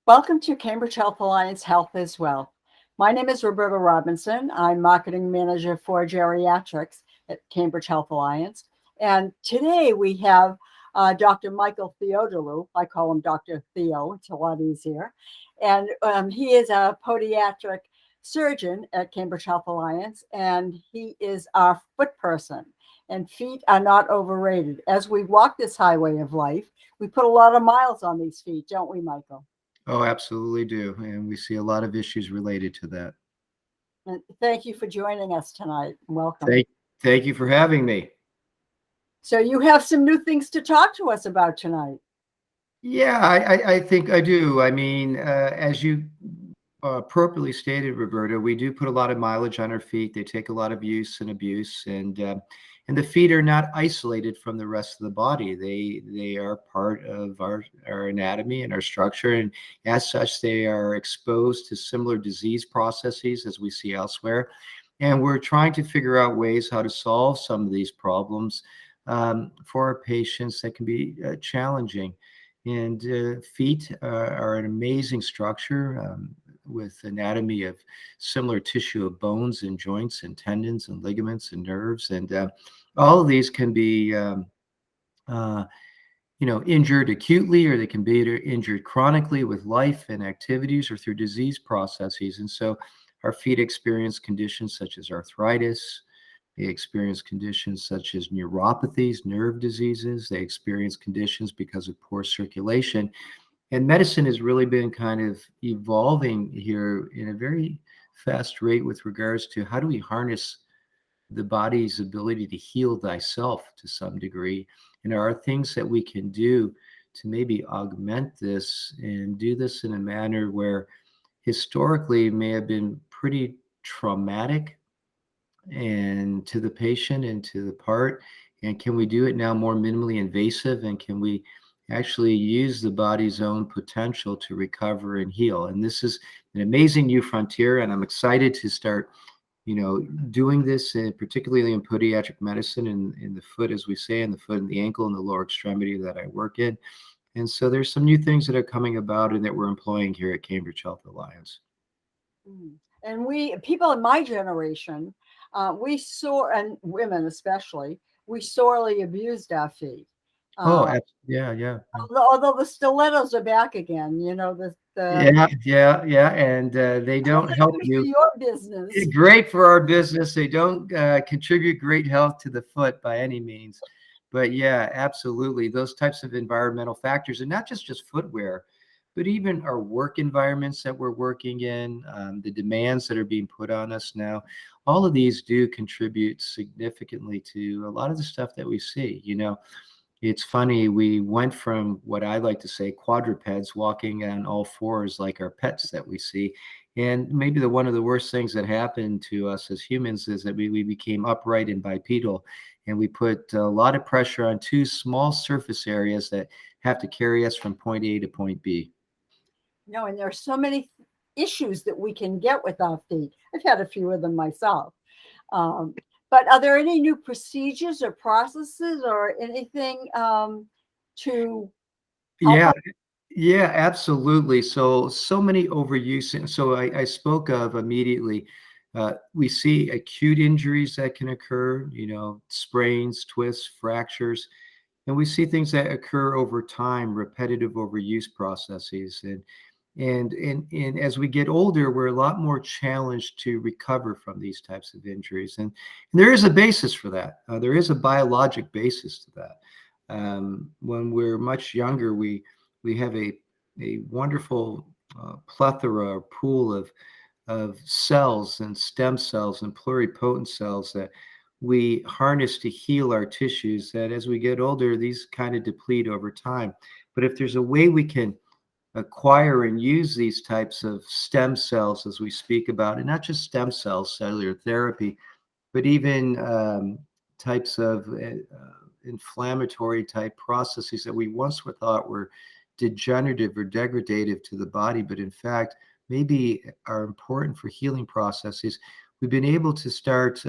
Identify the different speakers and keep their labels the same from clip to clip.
Speaker 1: Welcome to Cambridge Health Alliance Health is Well. My name is Roberta Robinson. I'm Marketing Manager for Geriatrics at Cambridge Health Alliance. And today we have Dr. Michael Theodolou. I call him Dr. Theo. It's a lot easier. And he is a podiatric surgeon at Cambridge Health Alliance, and he is our foot person. And feet are not overrated. As we walk this highway of life, we put a lot of miles on these feet, don't we, Michael?
Speaker 2: Oh, absolutely do. And we see a lot of issues related to that.
Speaker 1: And thank you for joining us tonight. Welcome.
Speaker 2: Thank you for having me.
Speaker 1: So you have some new things to talk to us about tonight.
Speaker 2: Yeah, I think I do. I mean, as you appropriately stated, Roberta, we do put a lot of mileage on our feet. They take a lot of use and abuse, and the feet are not isolated from the rest of the body. They are part of our anatomy and our structure, and as such, they are exposed to similar disease processes as we see elsewhere. And we're trying to figure out ways how to solve some of these problems for our patients that can be challenging. And feet are an amazing structure with anatomy of similar tissue of bones and joints and tendons and ligaments and nerves. And all of these can be, injured acutely, or they can be injured chronically with life and activities or through disease processes. And so our feet experience conditions such as arthritis. They experience conditions such as neuropathies, nerve diseases. They experience conditions because of poor circulation. And medicine has really been kind of evolving here in a very fast rate with regards to how do we harness the body's ability to heal thyself to some degree. And there are things that we can do to maybe augment this and do this in a manner where historically may have been pretty traumatic and to the patient and to the part, and can we do it now more minimally invasive, and can we actually use the body's own potential to recover and heal? And this is an amazing new frontier, and I'm excited to start doing this, particularly in podiatric medicine, in the foot, as we say, in the foot and the ankle and the lower extremity that I work in. And so there's some new things that are coming about and that we're employing here at Cambridge Health Alliance.
Speaker 1: And people in my generation, and women especially, we sorely abused our feet.
Speaker 2: Yeah.
Speaker 1: Although the stilettos are back again,
Speaker 2: Yeah, and they don't help you.
Speaker 1: Your business.
Speaker 2: It's great for our business. They don't contribute great health to the foot by any means. But yeah, absolutely. Those types of environmental factors, and not just footwear, but even our work environments that we're working in, the demands that are being put on us now, all of these do contribute significantly to a lot of the stuff that we see. It's funny, we went from what I like to say quadrupeds walking on all fours like our pets that we see. And maybe one of the worst things that happened to us as humans is that we became upright and bipedal. And we put a lot of pressure on two small surface areas that have to carry us from point A to point B.
Speaker 1: And there are so many issues that we can get with our feet. I've had a few of them myself. But are there any new procedures or processes or anything to help?
Speaker 2: Yeah, absolutely. So many overuse. And so I spoke of immediately, we see acute injuries that can occur, sprains, twists, fractures. And we see things that occur over time, repetitive overuse processes. And as we get older, we're a lot more challenged to recover from these types of injuries. And there is a basis for that. There is a biologic basis to that. When we're much younger, we have a wonderful plethora or pool of cells and stem cells and pluripotent cells that we harness to heal our tissues, that as we get older, these kind of deplete over time. But if there's a way we can acquire and use these types of stem cells, as we speak about, and not just stem cells, cellular therapy, but even types of inflammatory type processes that we once thought were degenerative or degradative to the body, but in fact maybe are important for healing processes. We've been able to start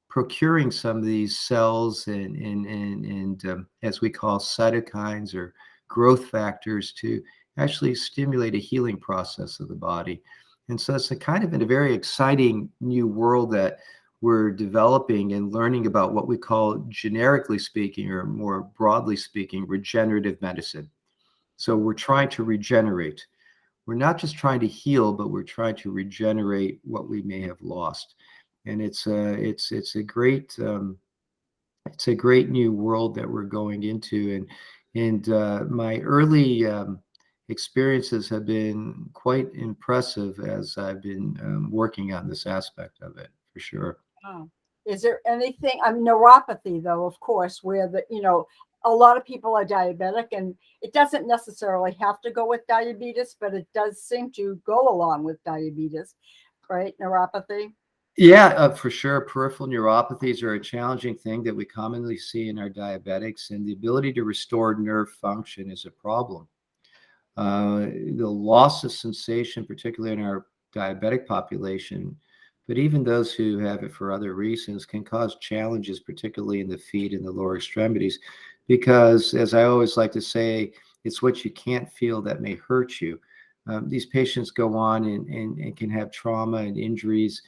Speaker 2: procuring some of these cells and as we call cytokines or growth factors to actually stimulate a healing process of the body. And so it's a kind of in a very exciting new world that we're developing and learning about what we call, generically speaking, or more broadly speaking, regenerative medicine. So we're trying to regenerate. We're not just trying to heal, but we're trying to regenerate what we may have lost. And it's a great it's a great new world that we're going into. And my early experiences have been quite impressive as I've been working on this aspect of it, for sure.
Speaker 1: Oh. Is there anything, I mean, neuropathy, though, of course, where a lot of people are diabetic, and it doesn't necessarily have to go with diabetes, but it does seem to go along with diabetes, right? Neuropathy.
Speaker 2: Yeah, for sure. Peripheral neuropathies are a challenging thing that we commonly see in our diabetics, and the ability to restore nerve function is a problem. The loss of sensation, particularly in our diabetic population, but even those who have it for other reasons, can cause challenges, particularly in the feet and the lower extremities, because, as I always like to say, it's what you can't feel that may hurt you. These patients go on and can have trauma and injuries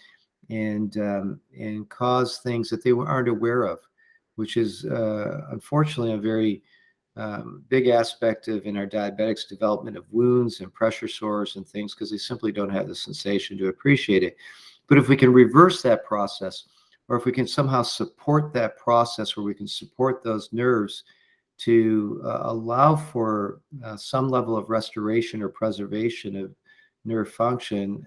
Speaker 2: and cause things that they aren't aware of, which is unfortunately a very big aspect of in our diabetics development of wounds and pressure sores and things, because they simply don't have the sensation to appreciate it. But if we can reverse that process, or if we can somehow support that process, where we can support those nerves to allow for some level of restoration or preservation of nerve function,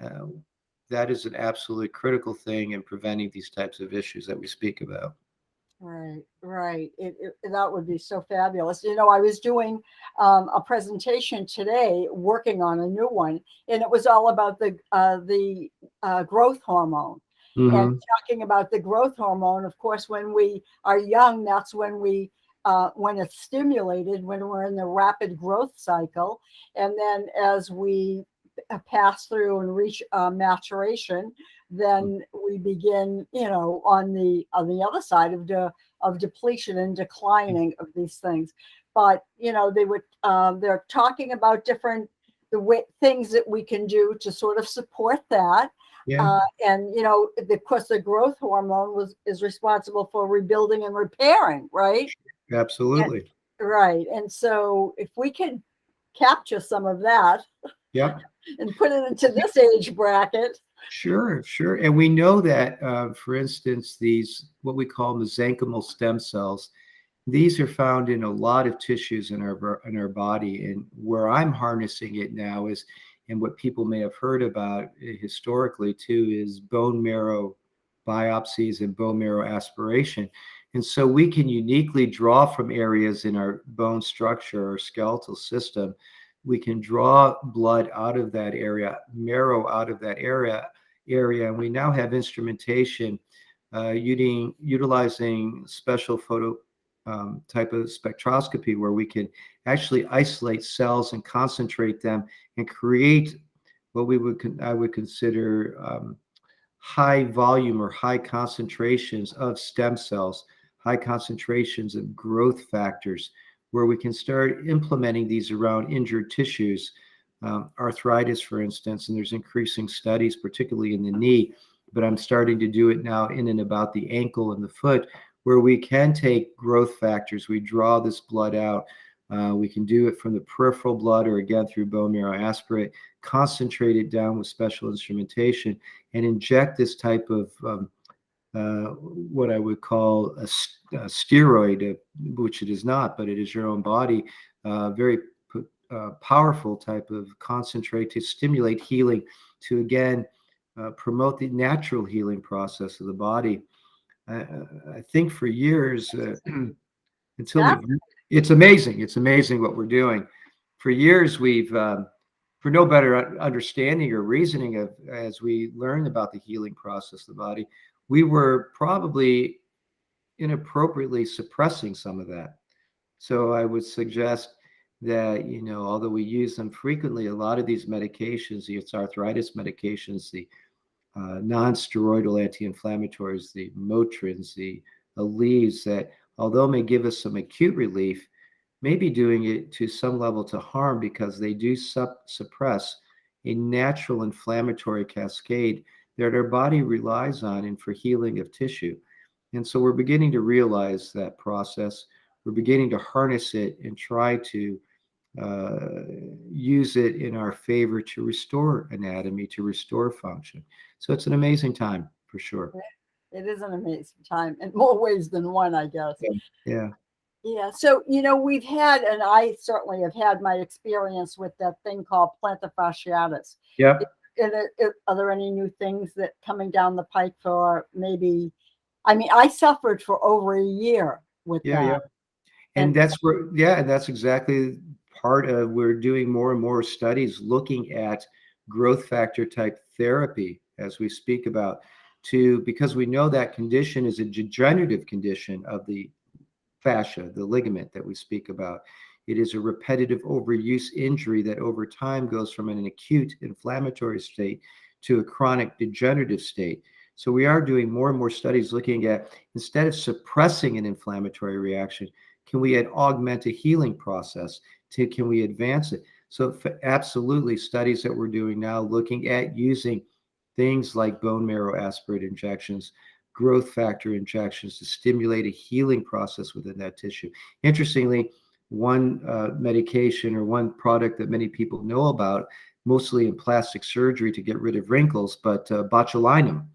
Speaker 2: that is an absolutely critical thing in preventing these types of issues that we speak about.
Speaker 1: Right, right. That would be so fabulous. I was doing a presentation today, working on a new one, and it was all about the growth hormone. And
Speaker 2: Hmm.
Speaker 1: talking about the growth hormone, of course, when we are young, that's when it's stimulated, when we're in the rapid growth cycle, and then as we pass through and reach maturation, then we begin, on the other side of depletion and declining of these things. But they're talking about things that we can do to sort of support that.
Speaker 2: Yeah,
Speaker 1: And of course, the growth hormone is responsible for rebuilding and repairing, right? And,
Speaker 2: absolutely.
Speaker 1: right. And so if we can capture some of that
Speaker 2: Yep.
Speaker 1: and put it into this age bracket.
Speaker 2: Sure, sure. And we know that, for instance, these what we call mesenchymal stem cells, these are found in a lot of tissues in our body. And where I'm harnessing it now is, and what people may have heard about historically too, is bone marrow biopsies and bone marrow aspiration. And so we can uniquely draw from areas in our bone structure or skeletal system. We can draw blood out of that area, marrow out of that area, and we now have instrumentation utilizing special photo type of spectroscopy, where we can actually isolate cells and concentrate them and create what I would consider high volume or high concentrations of stem cells, high concentrations of growth factors, where we can start implementing these around injured tissues, arthritis, for instance. And there's increasing studies, particularly in the knee, but I'm starting to do it now in and about the ankle and the foot, where we can take growth factors. We draw this blood out. We can do it from the peripheral blood, or again through bone marrow aspirate, concentrate it down with special instrumentation, and inject this type of what I would call a steroid, which it is not, but it is your own body, very powerful type of concentrate to stimulate healing, to again promote the natural healing process of the body. I think for years, until
Speaker 1: That,
Speaker 2: we, it's amazing. It's amazing what we're doing. For years, for no better understanding or reasoning of, as we learn about the healing process of the body, we were probably inappropriately suppressing some of that. So I would suggest that, although we use them frequently, a lot of these medications, it's arthritis medications, the non-steroidal anti-inflammatories, the Motrins, the Aleve, that although may give us some acute relief, may be doing it to some level to harm, because they do suppress a natural inflammatory cascade that our body relies on and for healing of tissue. And so we're beginning to realize that process. We're beginning to harness it and try to uh, use it in our favor to restore anatomy, to restore function. So it's an amazing time for sure.
Speaker 1: It is an amazing time in more ways than one, I guess.
Speaker 2: Yeah. Yeah.
Speaker 1: Yeah. So, we've had, and I certainly have had my experience with that thing called plantar fasciitis.
Speaker 2: Yep.
Speaker 1: Are there any new things that coming down the pike for maybe? I mean, I suffered for over a year with
Speaker 2: Yeah.
Speaker 1: that.
Speaker 2: Yeah. And
Speaker 1: And
Speaker 2: that's where, yeah, and that's exactly part of, we're doing more and more studies looking at growth factor type therapy as we speak about, because we know that condition is a degenerative condition of the fascia, the ligament that we speak about. It is a repetitive overuse injury that over time goes from an acute inflammatory state to a chronic degenerative state. So we are doing more and more studies looking at, instead of suppressing an inflammatory reaction, can we augment a healing process? Can we advance it? So absolutely, studies that we're doing now looking at using things like bone marrow aspirate injections, growth factor injections to stimulate a healing process within that tissue. Interestingly, one medication or one product that many people know about, mostly in plastic surgery to get rid of wrinkles, but botulinum,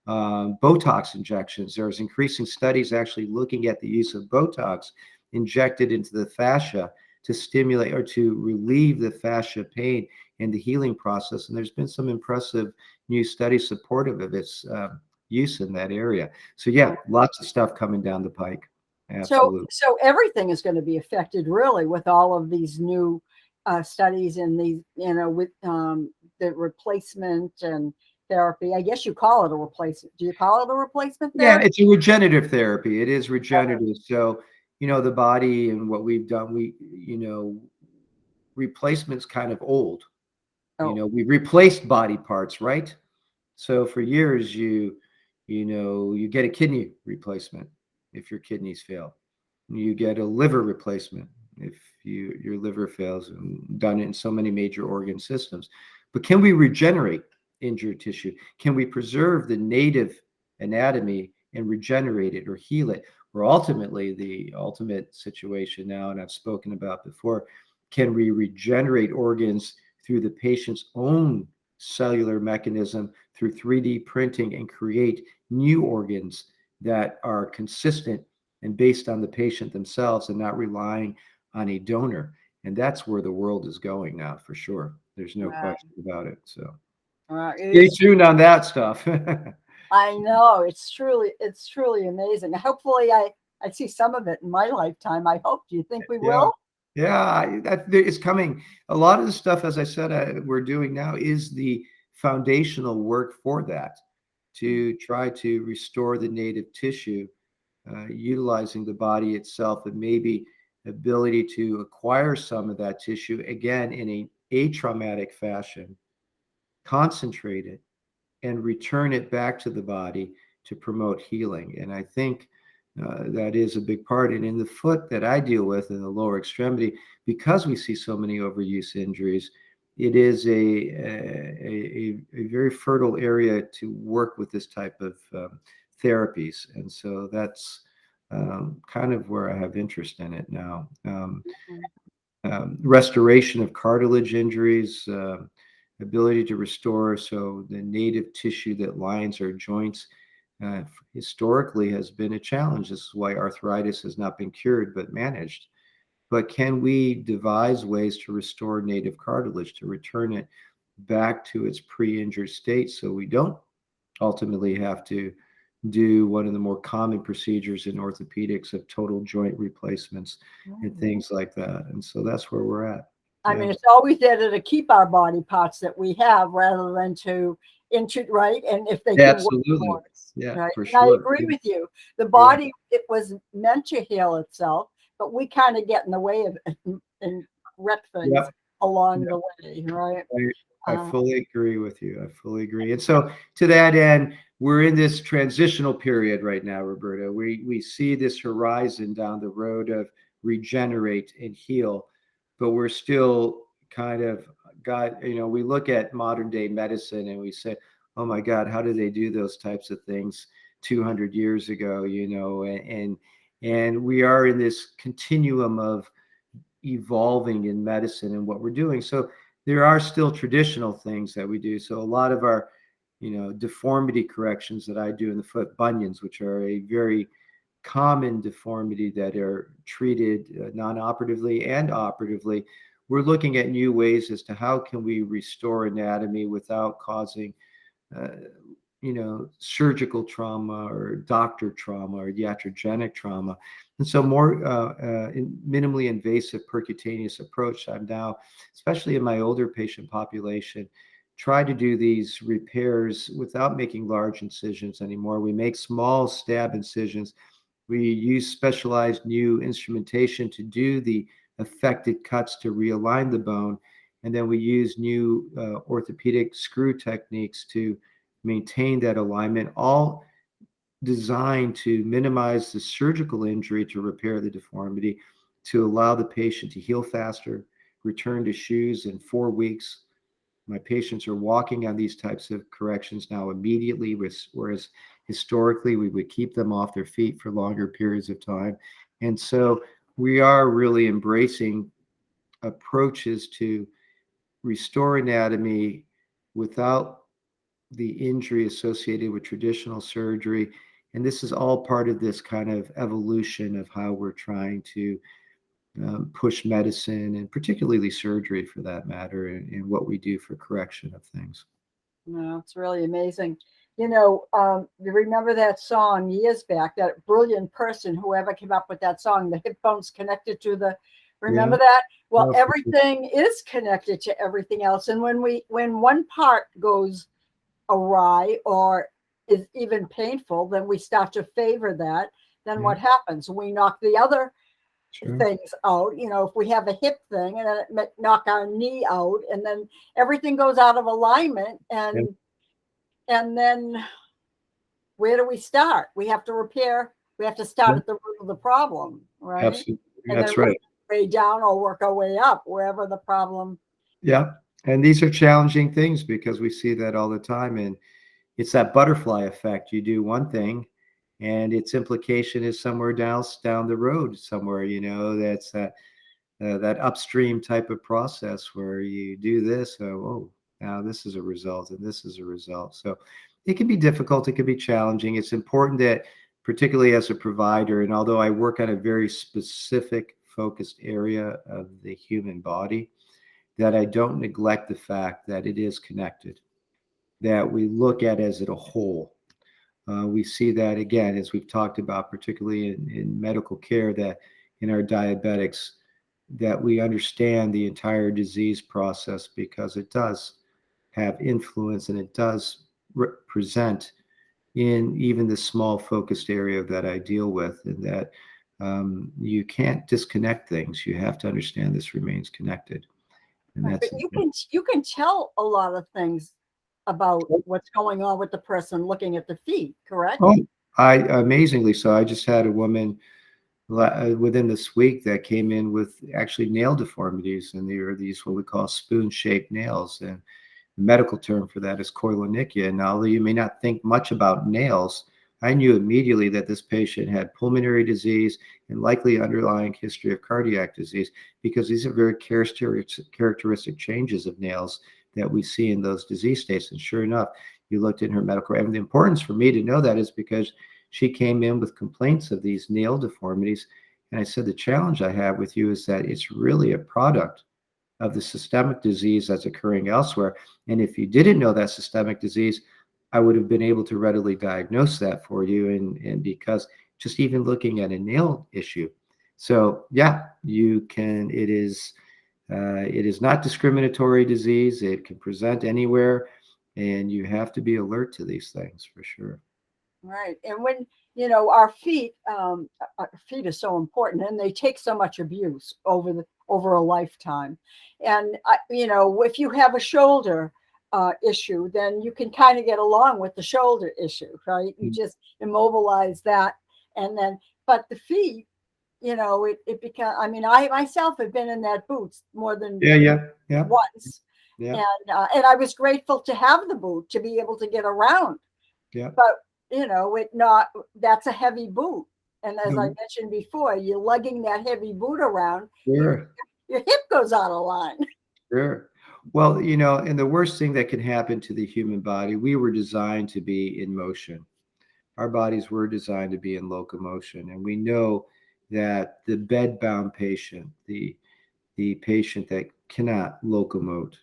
Speaker 2: Botox injections. There's increasing studies actually looking at the use of Botox injected into the fascia to stimulate or to relieve the fascia pain and the healing process. And there's been some impressive new studies supportive of its use in that area. So yeah, lots of stuff coming down the pike. Absolutely.
Speaker 1: So everything is going to be affected really with all of these new studies and these, with the replacement and therapy. I guess you call it a replacement. Do you call it a replacement
Speaker 2: Yeah,
Speaker 1: therapy?
Speaker 2: it's a regenerative therapy. It is regenerative. So, the body and what we've done, replacement's kind of old.
Speaker 1: Oh,
Speaker 2: We replaced body parts, right? So for years, you get a kidney replacement if your kidneys fail. You get a liver replacement if your liver fails, and done it in so many major organ systems. But can we regenerate injured tissue? Can we preserve the native anatomy and regenerate it or heal it? Or ultimately, the ultimate situation now, and I've spoken about before, can we regenerate organs through the patient's own cellular mechanism through 3D printing and create new organs that are consistent and based on the patient themselves and not relying on a donor? And that's where the world is going now, for sure. There's no question about it. So stay tuned on that stuff.
Speaker 1: I know it's truly amazing. Hopefully, I see some of it in my lifetime. I hope. Do you think we
Speaker 2: Yeah.
Speaker 1: will?
Speaker 2: Yeah, it's coming. A lot of the stuff, as I said, we're doing now is the foundational work for that, to try to restore the native tissue, utilizing the body itself and maybe ability to acquire some of that tissue again in a atraumatic fashion, concentrate it, and return it back to the body to promote healing. And I think that is a big part. And in the foot that I deal with in the lower extremity, because we see so many overuse injuries, it is a very fertile area to work with this type of therapies. And so that's kind of where I have interest in it now. Restoration of cartilage injuries, ability to restore so the native tissue that lines our joints historically has been a challenge. This is why arthritis has not been cured but managed. But can we devise ways to restore native cartilage, to return it back to its pre-injured state, so we don't ultimately have to do one of the more common procedures in orthopedics of total joint replacements and things like that? And so that's where we're at.
Speaker 1: I mean, it's always better to keep our body parts that we have rather than to right. And if they can work
Speaker 2: Absolutely.
Speaker 1: for us,
Speaker 2: Yeah,
Speaker 1: right.
Speaker 2: for
Speaker 1: And I
Speaker 2: sure.
Speaker 1: agree with you. The
Speaker 2: Yeah.
Speaker 1: body, it was meant to heal itself, but we kind of get in the way of it and wreck things
Speaker 2: Yep.
Speaker 1: along the way, right?
Speaker 2: I fully agree with you. I fully agree. And so to that end, we're in this transitional period right now, Roberta. We see this horizon down the road of regenerate and heal. But we're still kind of we look at modern day medicine and we say, oh my God, how did they do those types of things 200 years ago? And we are in this continuum of evolving in medicine and what we're doing. So there are still traditional things that we do. So a lot of our, deformity corrections that I do in the foot, bunions, which are a very common deformity that are treated non-operatively and operatively, we're looking at new ways as to how can we restore anatomy without causing surgical trauma or doctor trauma or iatrogenic trauma. And so more minimally invasive percutaneous approach. I'm now, especially in my older patient population, try to do these repairs without making large incisions anymore. We make small stab incisions. We use specialized new instrumentation to do the affected cuts to realign the bone. And then we use new orthopedic screw techniques to maintain that alignment, all designed to minimize the surgical injury to repair the deformity, to allow the patient to heal faster, return to shoes in 4 weeks. My patients are walking on these types of corrections now immediately, whereas historically we would keep them off their feet for longer periods of time. And so we are really embracing approaches to restore anatomy without the injury associated with traditional surgery. And this is all part of this kind of evolution of how we're trying to push medicine, and particularly surgery for that matter, and what we do for correction of things.
Speaker 1: No, it's really amazing. You remember that song years back, that brilliant person, whoever came up with that song, the hip bone's connected to the, remember that? Well, everything is connected to everything else. And when one part goes awry or is even painful, then we start to favor that. Then what happens? We knock the other things out. If we have a hip thing, and then it knock our knee out, and then everything goes out of alignment, and then where do we start? We have to repair. We have to start at the root of the problem, right?
Speaker 2: Absolutely.
Speaker 1: And
Speaker 2: that's
Speaker 1: then
Speaker 2: right.
Speaker 1: Way down or work our way up wherever the problem.
Speaker 2: Yeah. And these are challenging things because we see that all the time. And it's that butterfly effect. You do one thing and its implication is somewhere down the road somewhere, that's that upstream type of process where you do this. Oh, now this is a result and this is a result. So it can be difficult. It can be challenging. It's important that, particularly as a provider, and although I work on a very specific focused area of the human body, that I don't neglect the fact that it is connected, that we look at as a whole. We see that, again, as we've talked about, particularly in medical care, that in our diabetics, that we understand the entire disease process because it does have influence and it does present in even the small focused area that I deal with, and that you can't disconnect things. You have to understand this remains connected. And
Speaker 1: But you can tell a lot of things about what's going on with the person looking at the feet, correct?
Speaker 2: Oh, amazingly so. I just had a woman within this week that came in with actually nail deformities, and they are these what we call spoon-shaped nails, and the medical term for that is koilonychia. And although you may not think much about nails, I knew immediately that this patient had pulmonary disease and likely underlying history of cardiac disease, because these are very characteristic changes of nails that we see in those disease states. And sure enough, you looked in her medical record. And the importance for me to know that is because she came in with complaints of these nail deformities. And I said, the challenge I have with you is that it's really a product of the systemic disease that's occurring elsewhere. And if you didn't know that systemic disease, I would have been able to readily diagnose that for you. And because just even looking at a nail issue. So yeah, it is not discriminatory disease. It can present anywhere, and you have to be alert to these things for sure.
Speaker 1: Right. And when, our feet are so important, and they take so much abuse over a lifetime. And, if you have a shoulder issue, then you can kind of get along with the shoulder issue, right? You just immobilize that. And then, but the feet, it became, I mean, I myself have been in that boot more than
Speaker 2: Yeah, yeah, yeah,
Speaker 1: once.
Speaker 2: yeah,
Speaker 1: And I was grateful to have the boot to be able to get around.
Speaker 2: yeah.
Speaker 1: But, that's a heavy boot. And as I
Speaker 2: No,
Speaker 1: mentioned before, you're lugging that heavy boot around,
Speaker 2: sure,
Speaker 1: your hip goes out of line.
Speaker 2: sure. Well, and the worst thing that can happen to the human body, we were designed to be in motion. Our bodies were designed to be in locomotion, and we know that the bedbound patient, the patient that cannot locomote,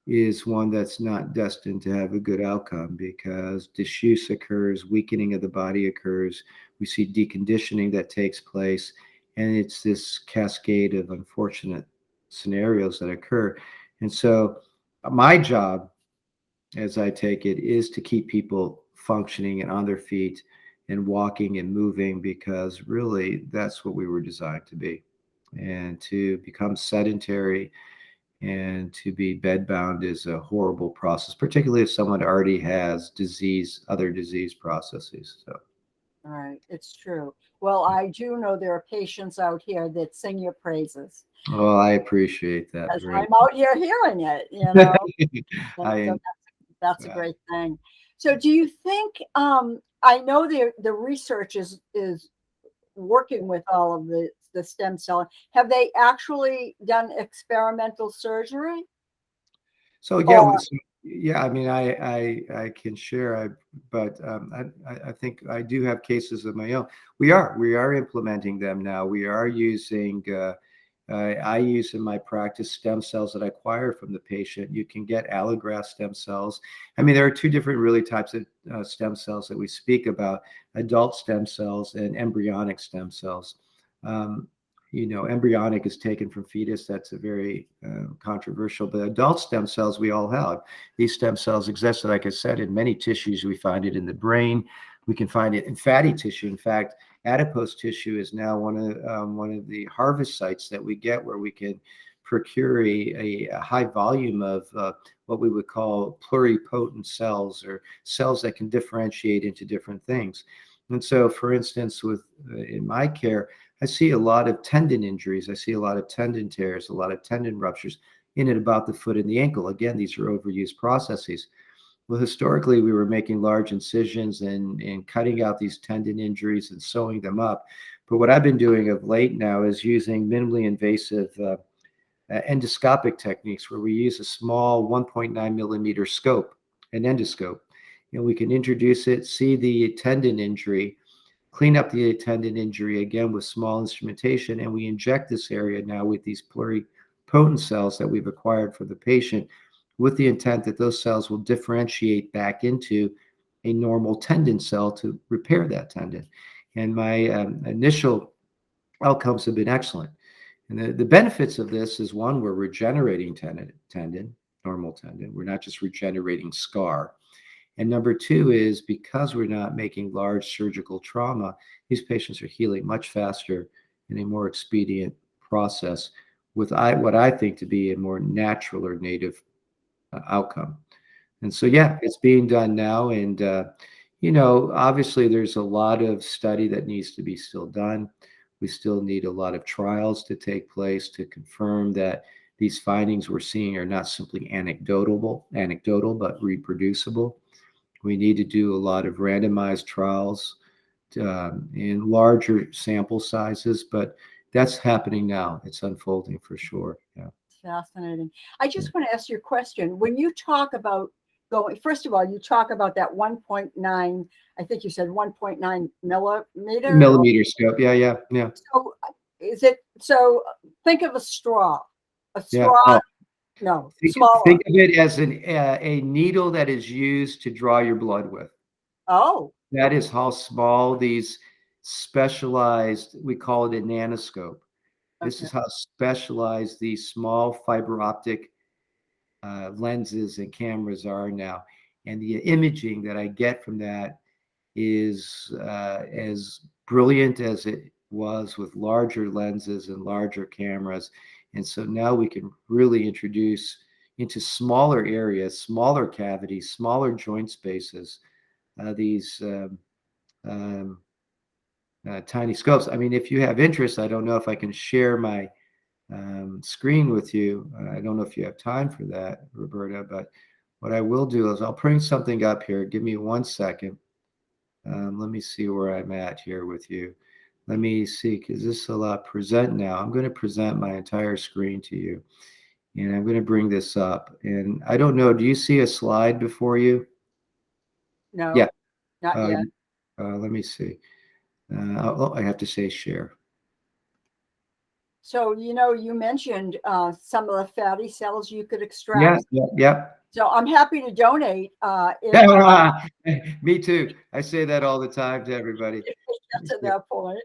Speaker 2: is one that's not destined to have a good outcome because disuse occurs, weakening of the body occurs. We see deconditioning that takes place, and it's this cascade of unfortunate scenarios that occur. And so, my job, as I take it, is to keep people functioning and on their feet and walking and moving because really that's what we were designed to be. And to become sedentary and to be bedbound is a horrible process, particularly if someone already has other disease processes. So,
Speaker 1: All right, it's true. Well, I do know there are patients out here that sing your praises,
Speaker 2: well, I appreciate that
Speaker 1: as
Speaker 2: very
Speaker 1: I'm out here hearing it,
Speaker 2: much.
Speaker 1: and so
Speaker 2: I,
Speaker 1: that's a
Speaker 2: uh,
Speaker 1: great thing. So, do you think? I know the research is working with all of the stem cell. Have they actually done experimental surgery?
Speaker 2: So yeah,
Speaker 1: Or
Speaker 2: yeah. I mean, I can share. But I think I do have cases of my own. We are implementing them now. We are using. I use in my practice stem cells that I acquire from the patient. You can get allograft stem cells. I mean, there are two different really types of stem cells that we speak about: adult stem cells and embryonic stem cells. Um, embryonic is taken from fetus. That's a very controversial, but adult stem cells we all have. These stem cells exist, like I said, in many tissues. We find it in the brain. We can find it in fatty tissue. In fact, adipose tissue is now one of the harvest sites that we get where we can procure a high volume of what we would call pluripotent cells or cells that can differentiate into different things. And so, for instance, in my care, I see a lot of tendon injuries. I see a lot of tendon tears, a lot of tendon ruptures in and about the foot and the ankle. Again, these are overused processes. Well, historically, we were making large incisions and cutting out these tendon injuries and sewing them up. But what I've been doing of late now is using minimally invasive endoscopic techniques where we use a small 1.9 millimeter scope, an endoscope, and we can introduce it, see the tendon injury, clean up the tendon injury again with small instrumentation, and we inject this area now with these pluripotent cells that we've acquired for the patient with the intent that those cells will differentiate back into a normal tendon cell to repair that tendon. And my initial outcomes have been excellent. And the benefits of this is one, we're regenerating tendon, normal tendon. We're not just regenerating scar. And number two is because we're not making large surgical trauma, these patients are healing much faster in a more expedient process with what I think to be a more natural or native outcome. And so, yeah, it's being done now. And, obviously there's a lot of study that needs to be still done. We still need a lot of trials to take place to confirm that these findings we're seeing are not simply anecdotal, but reproducible. We need to do a lot of randomized trials in larger sample sizes, but that's happening now. It's unfolding for sure. Yeah.
Speaker 1: fascinating. I
Speaker 2: Yeah.
Speaker 1: just want to ask you a question. When you talk about going, first of all, you talk about that 1.9, I think you said 1.9 millimeter.
Speaker 2: Millimeter scope. Yeah, yeah, yeah,
Speaker 1: So is it, so think of a straw, a
Speaker 2: yeah.
Speaker 1: straw,
Speaker 2: Oh,
Speaker 1: no,
Speaker 2: think
Speaker 1: smaller.
Speaker 2: of it as a needle that is used to draw your blood with.
Speaker 1: Oh,
Speaker 2: That is how small these specialized, we call it a nanoscope. This
Speaker 1: okay.
Speaker 2: is how specialized these small fiber optic lenses and cameras are now. And the imaging that I get from that is as brilliant as it was with larger lenses and larger cameras. And so now we can really introduce into smaller areas, smaller cavities, smaller joint spaces, these um, tiny scopes. I mean, if you have interest, I don't know if I can share my screen with you. I don't know if you have time for that, Roberta, but what I will do is I'll bring something up here. Give me 1 second. Let me see where I'm at here with you. Let me see, because this will present now. I'm going to present my entire screen to you, and I'm going to bring this up. And I don't know, do you see a slide before you? Yeah.
Speaker 1: No, not
Speaker 2: Uh,
Speaker 1: yet.
Speaker 2: let me see. Oh, I have to say share.
Speaker 1: So, you mentioned some of the fatty cells you could
Speaker 2: Yeah,
Speaker 1: extract.
Speaker 2: yeah, yeah.
Speaker 1: So I'm happy to donate if
Speaker 2: Me too. I say that all the time to everybody.
Speaker 1: it gets to that point.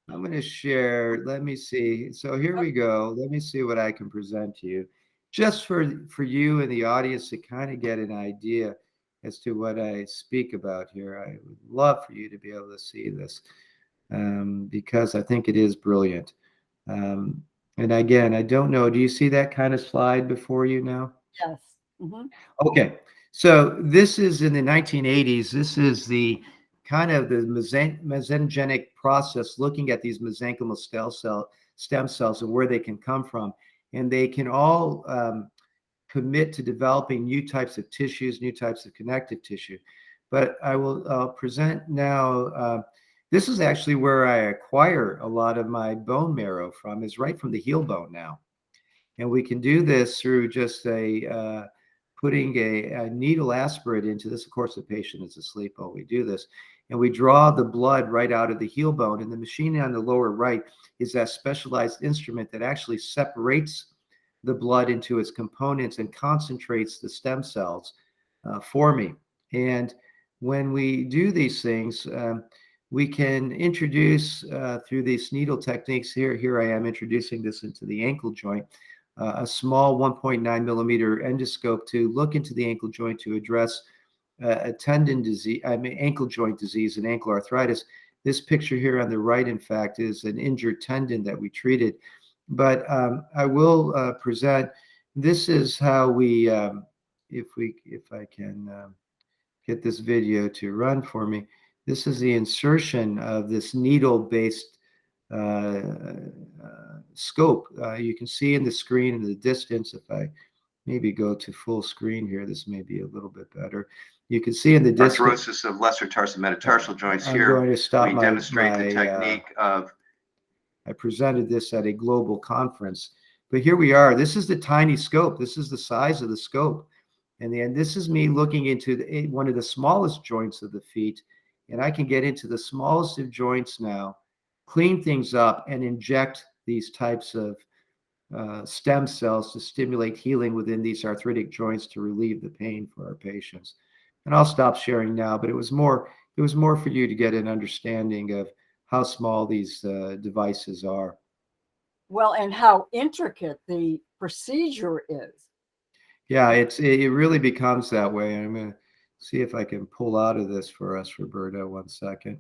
Speaker 2: I'm going to share. Let me see. So here we go. Let me see what I can present to you, just for you and the audience to kind of get an idea as to what I speak about here. I would love for you to be able to see this because I think it is brilliant. Um, and again, I don't know. Do you see that kind of slide before you now?
Speaker 1: Yes. Hmm.
Speaker 2: Okay, so this is in the 1980s. This is the kind of the mesogenic process, looking at these mesenchymal stem cells and where they can come from, and they can all commit to developing new types of tissues, new types of connective tissue. But I will present now. This is actually where I acquire a lot of my bone marrow from. Is right from the heel bone now. And we can do this through just putting a needle aspirate into this. Of course, the patient is asleep while we do this. And we draw the blood right out of the heel bone. And the machine on the lower right is that specialized instrument that actually separates the blood into its components and concentrates the stem cells for me. And when we do these things, we can introduce through these needle techniques. Here I am introducing this into the ankle joint, a small 1.9 millimeter endoscope to look into the ankle joint to address a tendon disease, ankle joint disease and ankle arthritis. This picture here on the right, in fact, is an injured tendon that we treated. But I will present. This is how we, if I can get this video to run for me. This is the insertion of this needle-based uh, scope. You can see in the screen in the distance. If I maybe go to full screen here, this may be a little bit better. You can see in the distance arthrosis of lesser tarsal metatarsal joints. I'm going to stop we demonstrate the technique of. I presented this at a global conference, but here we are. This is the tiny scope. This is the size of the scope. And then this is me looking into one of the smallest joints of the feet. And I can get into the smallest of joints now, clean things up, and inject these types of stem cells to stimulate healing within these arthritic joints to relieve the pain for our patients. And I'll stop sharing now, but it was more for you to get an understanding of how small these devices are.
Speaker 1: Well, and how intricate the procedure is.
Speaker 2: Yeah, it really becomes that way. I'm going to see if I can pull out of this for us, Roberta, 1 second,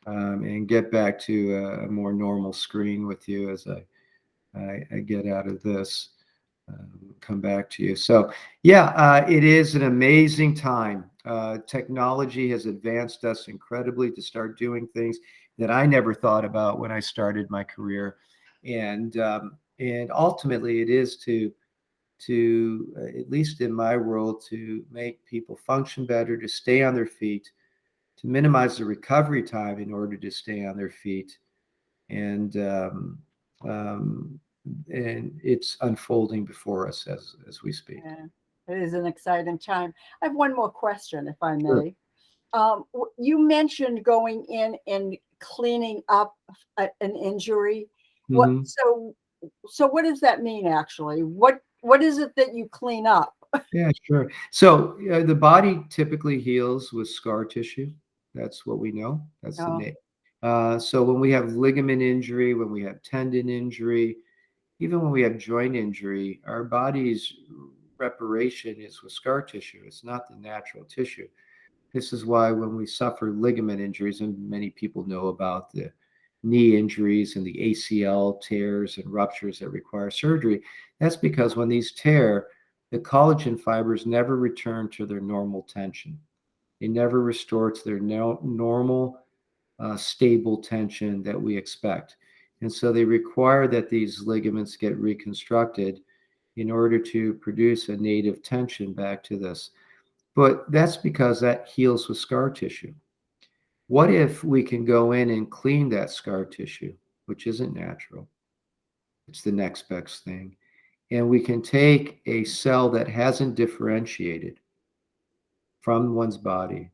Speaker 2: and get back to a more normal screen with you as I get out of this. Come back to you. So yeah, it is an amazing time. Technology has advanced us incredibly to start doing things that I never thought about when I started my career, and ultimately it is to at least in my world, to make people function better, to stay on their feet, to minimize the recovery time in order to stay on their feet, and it's unfolding before us as we speak.
Speaker 1: Yeah, it is an exciting time. I have one more question, if I
Speaker 2: Sure.
Speaker 1: may. You mentioned going in and cleaning up an injury. What
Speaker 2: Mhm.
Speaker 1: so what does that mean actually? What is it that you clean up?
Speaker 2: Yeah, sure. So the body typically heals with scar tissue. That's what we know. That's the
Speaker 1: Oh,
Speaker 2: name. So when we have ligament injury, when we have tendon injury, even when we have joint injury, our body's reparation is with scar tissue. It's not the natural tissue. This is why when we suffer ligament injuries, and many people know about the knee injuries and the ACL tears and ruptures that require surgery, that's because when these tear, the collagen fibers never return to their normal tension. They never restore to their normal stable tension that we expect. And so they require that these ligaments get reconstructed in order to produce a native tension back to this. But that's because that heals with scar tissue. What if we can go in and clean that scar tissue, which isn't natural? It's the next best thing. And we can take a cell that hasn't differentiated from one's body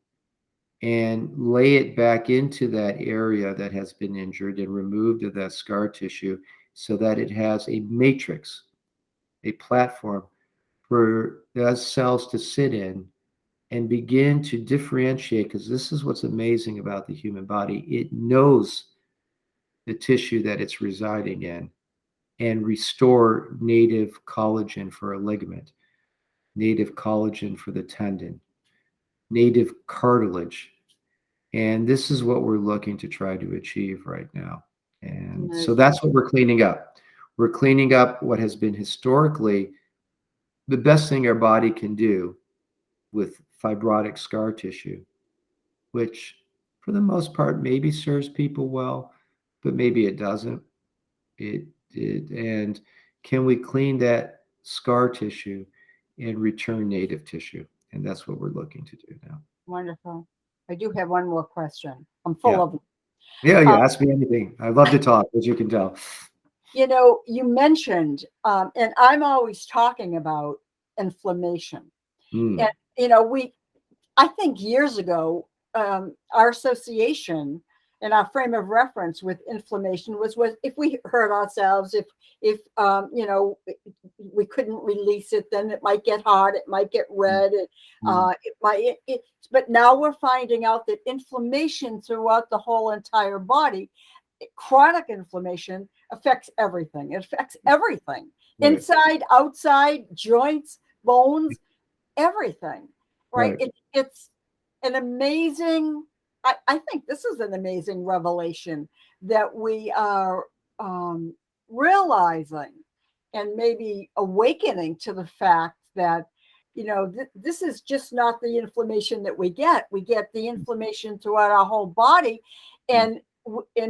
Speaker 2: and lay it back into that area that has been injured and removed of that scar tissue so that it has a matrix, a platform for those cells to sit in and begin to differentiate, because this is what's amazing about the human body. It knows the tissue that it's residing in and restore native collagen for a ligament, native collagen for the tendon, native cartilage. And this is what we're looking to try to achieve right now. And so that's what we're cleaning up. We're cleaning up what has been historically the best thing our body can do with fibrotic scar tissue, which for the most part maybe serves people well, but maybe it doesn't. And can we clean that scar tissue and return native tissue? And that's what we're looking to do now.
Speaker 1: Wonderful. I do have one more question. I'm full of them.
Speaker 2: Yeah, ask me anything. I love to talk, as you can tell.
Speaker 1: You know, you mentioned, and I'm always talking about inflammation. And, you know, I think years ago, our association and our frame of reference with inflammation was if we hurt ourselves, if you know, we couldn't release it, then it might get hard, it might get red, but now we're finding out that inflammation throughout the whole entire body, chronic inflammation affects everything. It affects everything, inside, outside, joints, bones, everything. Right? It's an amazing, I think this is an amazing revelation that we are realizing and maybe awakening to the fact that, you know, this is just not the inflammation that we get. We get the inflammation throughout our whole body. And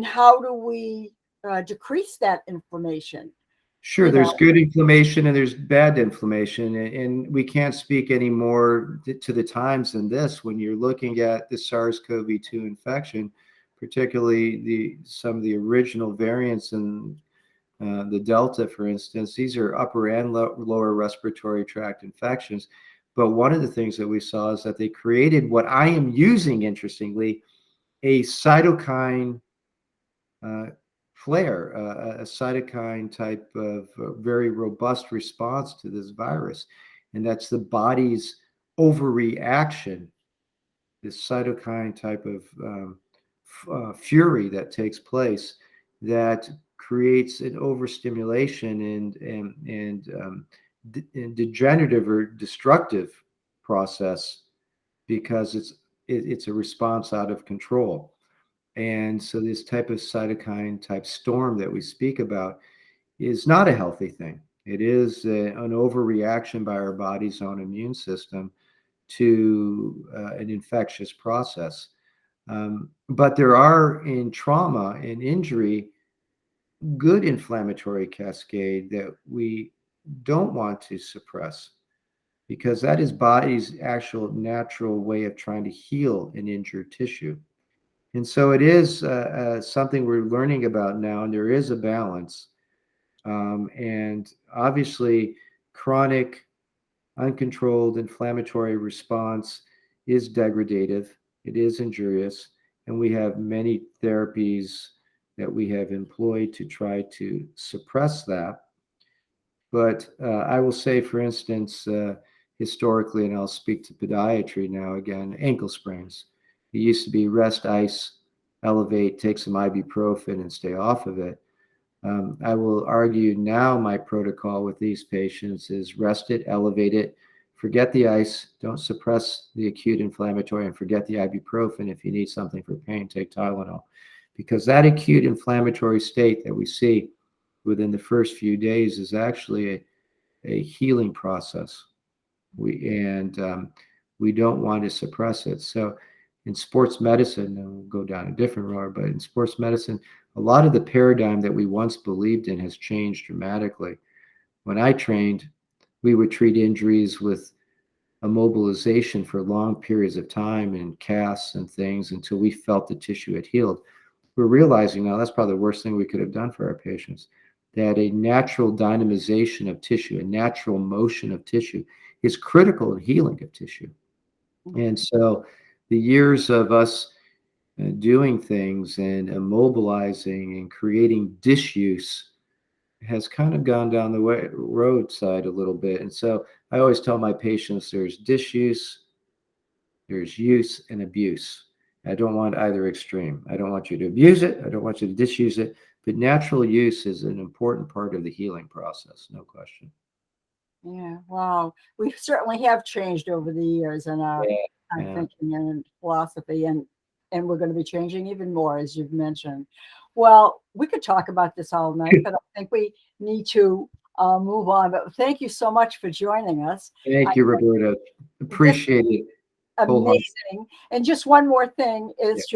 Speaker 1: how do we decrease that inflammation?
Speaker 2: Sure, there's good inflammation and there's bad inflammation, and we can't speak any more to the times than this. When you're looking at the SARS-CoV-2 infection, particularly some of the original variants and the Delta, for instance, these are upper and lower respiratory tract infections. But one of the things that we saw is that they created what I am using, interestingly, a cytokine flare, a cytokine type of very robust response to this virus. And that's the body's overreaction, this cytokine type of fury that takes place that creates an overstimulation and degenerative or destructive process because it's a response out of control. And so this type of cytokine type storm that we speak about is not a healthy thing. It is an overreaction by our body's own immune system to an infectious process. But there are, in trauma and injury, good inflammatory cascade that we don't want to suppress, because that is body's actual natural way of trying to heal an injured tissue. And so it is something we're learning about now, and there is a balance. And obviously, chronic, uncontrolled inflammatory response is degradative, it is injurious, and we have many therapies that we have employed to try to suppress that. But I will say, for instance, historically, and I'll speak to podiatry now again, ankle sprains. It used to be rest, ice, elevate, take some ibuprofen, and stay off of it. I will argue now my protocol with these patients is rest it, elevate it, forget the ice, don't suppress the acute inflammatory, and forget the ibuprofen. If you need something for pain, take Tylenol. Because that acute inflammatory state that we see within the first few days is actually a healing process. We don't want to suppress it. So, in sports medicine, and we'll go down a different road, but in sports medicine, a lot of the paradigm that we once believed in has changed dramatically. When I trained, we would treat injuries with immobilization for long periods of time and casts and things until we felt the tissue had healed. We're realizing now that's probably the worst thing we could have done for our patients. That a natural dynamization of tissue, a natural motion of tissue, is critical in healing of tissue. And so the years of us doing things and immobilizing and creating disuse has kind of gone down the roadside a little bit. And so I always tell my patients there's disuse, there's use, and abuse. I don't want either extreme. I don't want you to abuse it. I don't want you to disuse it. But natural use is an important part of the healing process, no question.
Speaker 1: Yeah, wow. We certainly have changed over the years in our thinking and philosophy, and we're going to be changing even more, as you've mentioned. Well, we could talk about this all night, but I think we need to move on. But thank you so much for joining us.
Speaker 2: Thank you, Roberta. Appreciate it.
Speaker 1: Amazing. And just one more thing is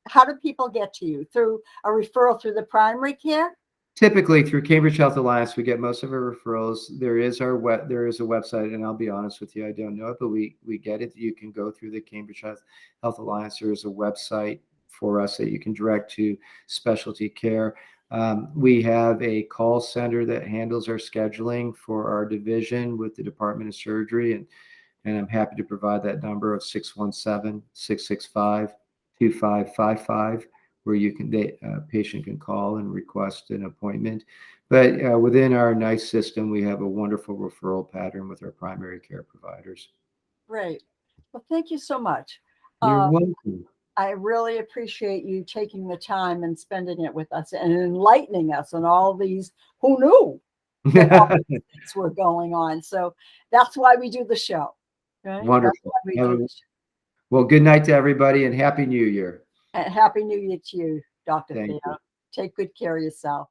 Speaker 1: how do people get to you? Through a referral through the primary care?
Speaker 2: Typically through Cambridge Health Alliance, we get most of our referrals. There is a website, and I'll be honest with you, I don't know it, but we get it. You can go through the Cambridge Health Alliance. There is a website for us that you can direct to specialty care. We have a call center that handles our scheduling for our division with the Department of Surgery, and I'm happy to provide that number of 617-665-2555. Where a patient can call and request an appointment. But within our NICE system, we have a wonderful referral pattern with our primary care providers.
Speaker 1: Great. Well, thank you so much.
Speaker 2: You're welcome.
Speaker 1: I really appreciate you taking the time and spending it with us and enlightening us on all these who knew that all these things were going on. So that's why we do the show. Right?
Speaker 2: Wonderful. Well, good night to everybody and Happy New Year.
Speaker 1: And Happy New Year to you, Dr.
Speaker 2: Thank
Speaker 1: Theo.
Speaker 2: you.
Speaker 1: Take good care of yourself.